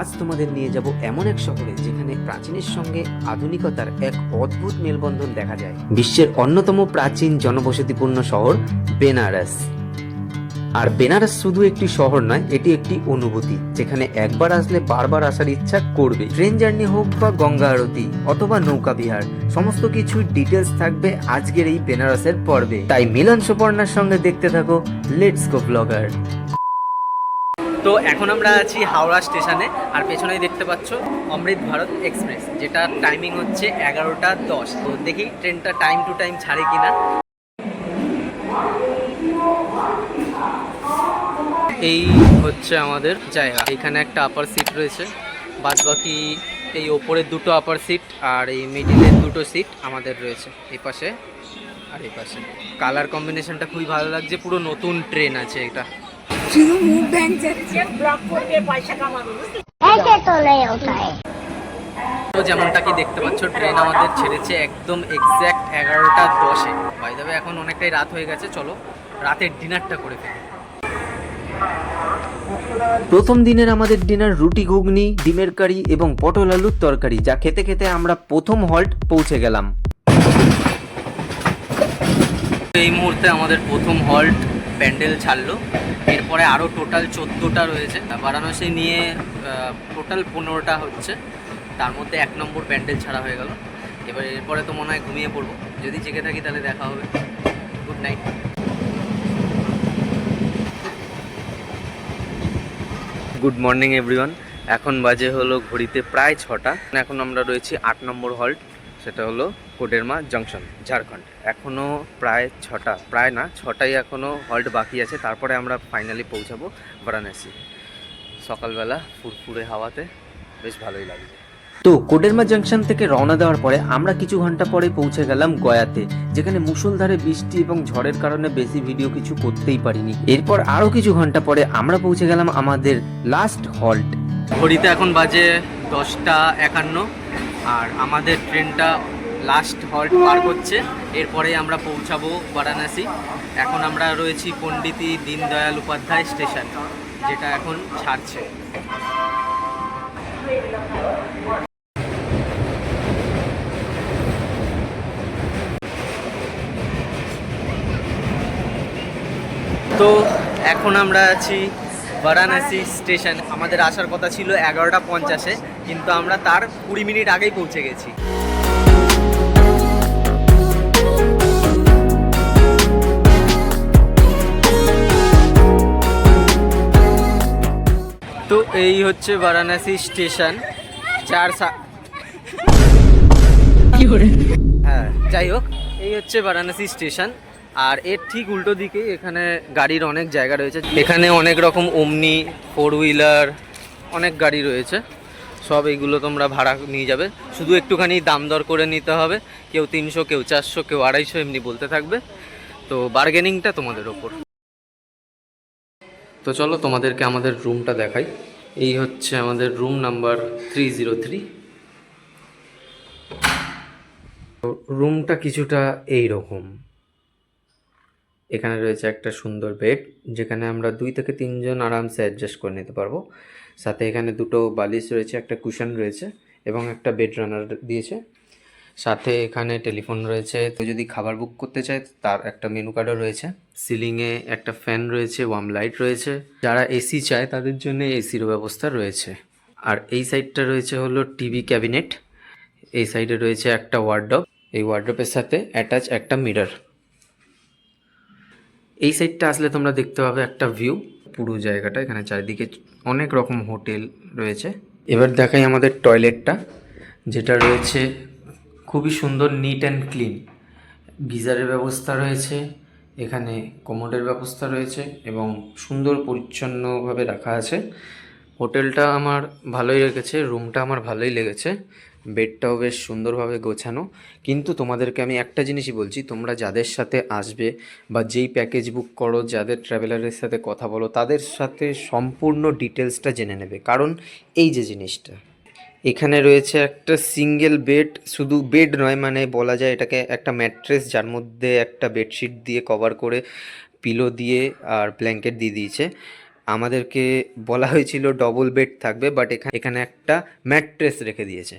আজ তোমাদের নিয়ে যাব এমন এক শহরে যেখানে প্রাচীনের সঙ্গে আধুনিকতার এক অদ্ভুত মেলবন্ধন দেখা যায়। বিশ্বের অন্যতম প্রাচীন জনবসতিপূর্ণ শহর বেনারস। আর বেনারস শুধু একটি শহর নয়, এটি একটি অনুভূতি যেখানে একবার আসলে বারবার আসার ইচ্ছা করবে। ট্রেন জার্নি হোক বা গঙ্গা আরতি অথবা নৌকা বিহার, সমস্ত কিছুর ডিটেলস থাকবে আজকের এই বেনারসের পর্বে। তাই মিলন সুপর্ণার সঙ্গে দেখতে থাকো লেটস গো ব্লগার। তো এখন আমরা আছি হাওড়া স্টেশনে, আর পেছনেই দেখতে পাচ্ছ অমৃত ভারত এক্সপ্রেস, যেটা টাইমিং হচ্ছে 11:10। তো দেখি ট্রেনটা টাইম টু টাইম ছাড়ে কিনা। এই হচ্ছে আমাদের জায়গা। এখানে একটা আপার সিট রয়েছে, বাদ বাকি এই ওপরের দুটো আপার সিট আর এই মিডিলের দুটো সিট আমাদের রয়েছে, এই পাশে আর এই পাশে। কালার কম্বিনেশনটা খুবই ভালো লাগছে, পুরো নতুন ট্রেন আছে এটা। তো যেমনটা কি দেখতে পাচ্ছ, ট্রেন আমাদের ছেড়েছে একদম এক্স্যাক্ট 11:10-এ। বাই দ্য ওয়ে এখন অনেকটাই রাত হয়ে গেছে, চলো রাতের ডিনারটা করে ফেলি। প্রথম দিনের আমাদের ডিনার রুটি, ঘুগনি, ডিমের কারি এবং পটল আলুর তরকারি, যা খেতে খেতে আমরা প্রথম হল্ট পৌঁছে গেলাম। এই মুহূর্তে আমাদের প্রথম হল্ট প্যান্ডেল ছাড়লো। এরপরে আরও টোটাল 14টা রয়েছে। বারাণসী নিয়ে টোটাল 15টা হচ্ছে, তার মধ্যে 1 নম্বর প্যান্ডেল ছাড়া হয়ে গেল। এরপরে তো মনে হয় ঘুমিয়ে পড়বো, যদি জেগে থাকি তাহলে দেখা হবে। Good night. Good morning everyone. এখন বাজে হলো ঘড়িতে প্রায় 6টা। এখন আমরা রয়েছি 8 নম্বর হল্ট, সেটা হলো কোডেরমা জংশন, ঝাড়খণ্ড। এখনও প্রায় 6টা, প্রায় না 6টাই এখনও হল্ট বাকি আছে, তারপরে আমরা ফাইনালি পৌঁছাবো বারাণসী। সকালবেলা ফুরফুরে হাওয়াতে বেশ ভালোই লাগছে। তো কোডেরমা জংশন থেকে রওনা দেওয়ার পরে আমরা কিছু ঘন্টা পরে পৌঁছে গেলাম গয়াতে, যেখানে মুষলধারে বৃষ্টি এবং ঝড়ের কারণে বেশি ভিডিও কিছু করতেই পারিনি। এরপর আরও কিছু ঘন্টা পরে আমরা পৌঁছে গেলাম আমাদের লাস্ট হল্ট। ঘড়িতে এখন বাজে 10:51, আর আমাদের ট্রেনটা লাস্ট হল্ট পার করছে। এরপরে আমরা পৌঁছাবো বারাণসী। এখন আমরা রয়েছি পণ্ডিত দীনদয়াল উপাধ্যায় স্টেশন, যেটা এখন ছাড়ছে। তো এখন আমরা আছি বারাণসী স্টেশন। আমাদের আসার কথা ছিল 11:50-এ, কিন্তু আমরা তার 20 মিনিট আগেই পৌঁছে গেছি। তো এই হচ্ছে বারাণসী স্টেশন, হ্যাঁ যাই হোক, এই হচ্ছে বারাণসী স্টেশন। আর এর ঠিক উল্টো দিকে এখানে গাড়ির অনেক জায়গা রয়েছে। এখানে অনেক রকম ওমনি, 4 হুইলার, অনেক গাড়ি রয়েছে। সব এইগুলো তোমরা ভাড়া নিয়ে যাবে, শুধু একটুখানি দাম দর করে নিতে হবে। কেউ 300, কেউ 400, কেউ 250 এমনি বলতে থাকবে। তো বার্গেনিংটা তোমাদের ওপর। তো চলো তোমাদেরকে আমাদের রুমটা দেখাই। এই হচ্ছে আমাদের রুম নাম্বার 303। রুমটা কিছুটা এই রকম। এখানে রয়েছে একটা সুন্দর বেড, যেখানে আমরা 2 থেকে 3 জন আরামসে অ্যাডজাস্ট করে নিতে পারবো। সাথে এখানে দুটো বালিশ রয়েছে, একটা কুশন রয়েছে এবং একটা বেড রানার দিয়েছে। সাথে এখানে টেলিফোন রয়েছে, তো যদি খাবার বুক করতে চায় তার একটা মেনু কার্ডও রয়েছে। সিলিংয়ে একটা ফ্যান রয়েছে, ওয়ার্ম লাইট রয়েছে। যারা এসি চায় তাদের জন্য এসিরও ব্যবস্থা রয়েছে। আর এই সাইডটা রয়েছে হলো টিভি ক্যাবিনেট। এই সাইডে রয়েছে একটা ওয়ার্ডরোব, এই ওয়ার্ডরোবের সাথে অ্যাটাচ একটা মিরর। এই সাইডটা আসলে তোমরা দেখতে পাবে একটা ভিউ পুরো জায়গাটা। এখানে চারিদিকে অনেক রকম হোটেল রয়েছে। এবার দেখাই আমাদের টয়লেটটা, যেটা রয়েছে খুবই সুন্দর, নিট অ্যান্ড ক্লিন। গিজারের ব্যবস্থা রয়েছে, এখানে কমোডের ব্যবস্থা রয়েছে এবং সুন্দর পরিচ্ছন্নভাবে রাখা আছে। হোটেলটা আমার ভালোই লেগেছে, রুমটা আমার ভালোই লেগেছে, বেডটাও বেশ সুন্দরভাবে গোছানো। কিন্তু তোমাদেরকে আমি একটা জিনিসই বলছি, তোমরা যাদের সাথে আসবে বা যেই প্যাকেজ বুক করো, যাদের ট্রাভেলারের সাথে কথা বলো, তাদের সাথে সম্পূর্ণ ডিটেলসটা জেনে নেবে। কারণ এই যে জিনিসটা এখানে রয়েছে একটা সিঙ্গেল বেড, শুধু বেড নয়, মানে বলা যায় এটাকে একটা ম্যাট্রেস, যার মধ্যে একটা বেডশিট দিয়ে কভার করে পিলো দিয়ে আর ব্ল্যাঙ্কেট দিয়ে দিয়েছে। আমাদেরকে বলা হয়েছিল ডবল বেড থাকবে, বাট এখানে একটা ম্যাট্রেস রেখে দিয়েছে।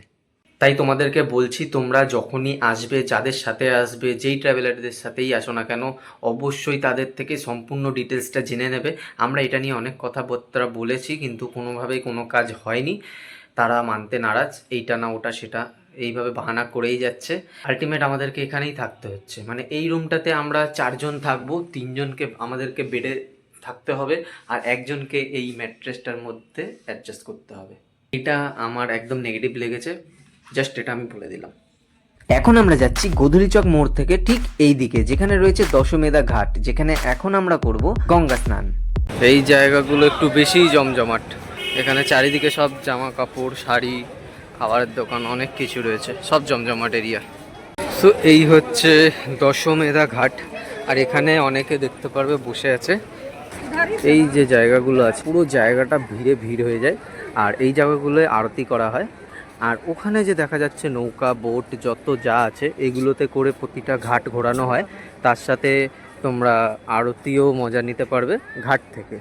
তাই তোমাদেরকে বলছি, তোমরা যখনই আসবে, যাদের সাথে আসবে, যেই ট্রাভেলারদের সাথেই আসো না কেন, অবশ্যই তাদের থেকে সম্পূর্ণ ডিটেলসটা জেনে নেবে। আমরা এটা নিয়ে অনেক কথাবার্তা বলেছি, কিন্তু কোনোভাবেই কোনো কাজ হয়নি। তারা মানতে নারাজ, এইটা না ওটা সেটা এইভাবে বাহানা করেই যাচ্ছে। আলটিমেট আমাদেরকে এখানেই থাকতে হচ্ছে। মানে এই রুমটাতে আমরা 4 জন থাকবো, 3 জনকে আমাদেরকে বেডে থাকতে হবে, আর একজনকে এই ম্যাট্রেসটার মধ্যে অ্যাডজাস্ট করতে হবে। এটা আমার একদম নেগেটিভ লেগেছে, জাস্ট এটা আমি বলে দিলাম। এখন আমরা যাচ্ছি গোধূলিচক মোড় থেকে ঠিক এই দিকে, যেখানে রয়েছে দশমেধা ঘাট, যেখানে এখন আমরা করব গঙ্গা স্নান। এই জায়গাগুলো একটু বেশিই জমজমাট। এখানে চারিদিকে সব জামা কাপড়, শাড়ি, খাবারের দোকান, অনেক কিছু রয়েছে, সব জমজমাট এরিয়া। সো এই হচ্ছে দশমেধা ঘাট, আর এখানে অনেকে দেখতে পারবে বসে আছে। এই যে জায়গাগুলো আছে, পুরো জায়গাটা ভিড় হয়ে যায়, আর এই জায়গাগুলোয় আরতি করা হয়। আর ওখানে যে দেখা যাচ্ছে নৌকা, বোট, যত যা আছে এগুলোতে করে প্রতিটা ঘাট ঘোরানো হয়। তার সাথে তোমরা আরতিও মজা নিতে পারবে ঘাট থেকে।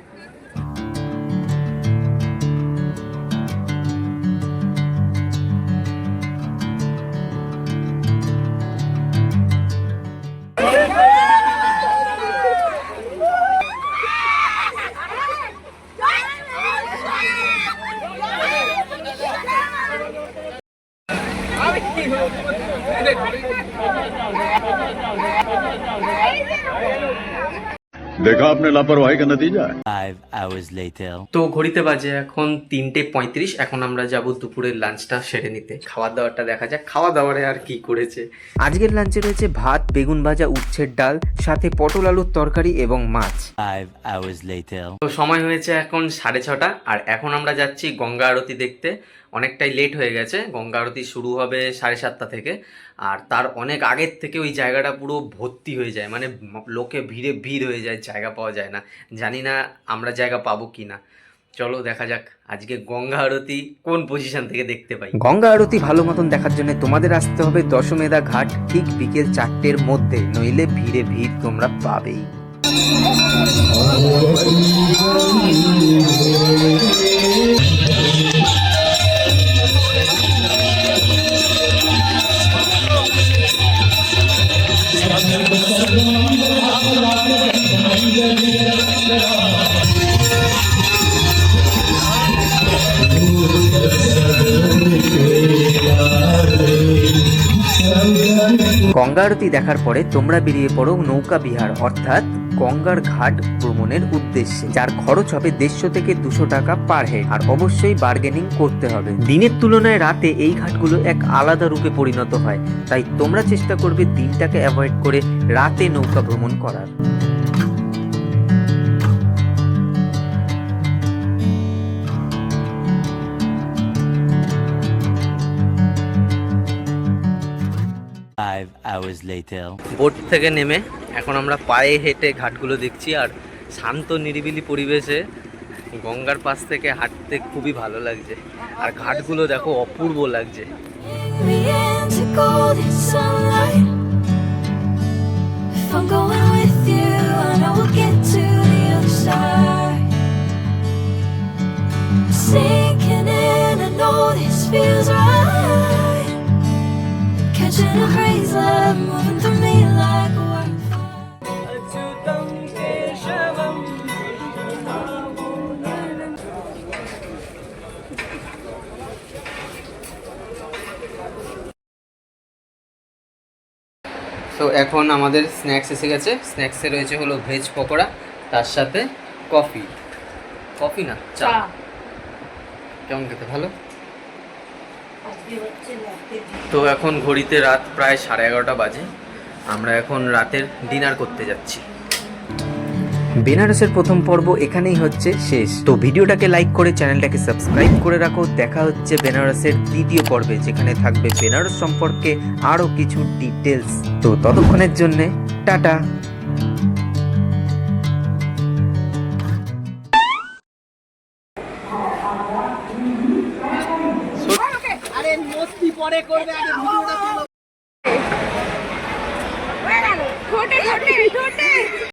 देखा आपने लापरवाही का नतीजा है। 5 hours later. তো ঘড়িতে বাজে এখন 3:35। এখন আমরা যাব দুপুরের লাঞ্চটা সেরে নিতে। খাওয়া দাওয়াটা দেখা যাক, খাওয়া দাওয়ারে আর কি করেছে। আজকের লাঞ্চে রয়েছে ভাত, বেগুন ভাজা, উচ্ছের ডাল, সাথে পটল আলুর তরকারি এবং মাছ। 5 hours later. তো সময় হয়েছে এখন 6:30, আর এখন আমরা যাচ্ছি গঙ্গা আরতি দেখতে। অনেকটাই লেট হয়ে গেছে, গঙ্গা আরতি শুরু হবে 7:30 থেকে, আর তার অনেক আগের থেকে ওই জায়গাটা পুরো ভর্তি হয়ে যায়, মানে লোকে ভিড় হয়ে যায়, জায়গা পাওয়া যায় না। জানি না আমরা জায়গা পাবো কি না। চলো দেখা যাক আজকে গঙ্গা আরতি কোন পজিশন থেকে দেখতে পাই। গঙ্গা আরতি ভালো মতন দেখার জন্য তোমাদের আসতে হবে দশমেধা ঘাট ঠিক বিকেল 4টের মধ্যে, নইলে ভিড় তোমরা পাবেই। গঙ্গা আরতি দেখার পরে তোমরা বেরিয়ে পড়ো নৌকা বিহার অর্থাৎ গঙ্গার ঘাট ভ্রমণের উদ্দেশ্যে, যার খরচ হবে 150 থেকে 200 টাকা পার হেড, আর অবশ্যই বার্গেনিং করতে হবে। দিনের তুলনায় রাতে এই ঘাটগুলো এক আলাদা রূপে পরিণত হয়, তাই তোমরা চেষ্টা করবে দিনটাকে অ্যাভয়েড করে রাতে নৌকা ভ্রমণ করার। hours later. বোট থেকে নেমে এখন আমরা পায়ে হেঁটে ঘাটগুলো দেখছি, আর শান্ত নিরিবিলি পরিবেশে গঙ্গার পাশ থেকে হাঁটতে খুবই ভালো লাগছে, আর ঘাটগুলো দেখো অপূর্ব লাগছে। Catching a crazy love moving through me like a তো এখন আমাদের স্ন্যাক্স এসে গেছে। স্ন্যাক্সে রয়েছে হলো ভেজ পকোড়া, তার সাথে কফি না চা। কেমন খেতে? ভালো। তো এখন ঘড়িতে রাত প্রায় 11:30 বাজে। আমরা এখন রাতের ডিনার করতে যাচ্ছি। বেনারসের প্রথম পর্ব এখানেই হচ্ছে শেষ। তো ভিডিওটাকে লাইক করে চ্যানেলটাকে সাবস্ক্রাইব করে রাখো। দেখা হচ্ছে বেনারসের দ্বিতীয় পর্বে, যেখানে থাকবে বেনারস সম্পর্কে আরও কিছু ডিটেলস। তো ততক্ষণের জন্যে টাটা। আরে মস্তি পরে করবে, আগে ভিডিওটা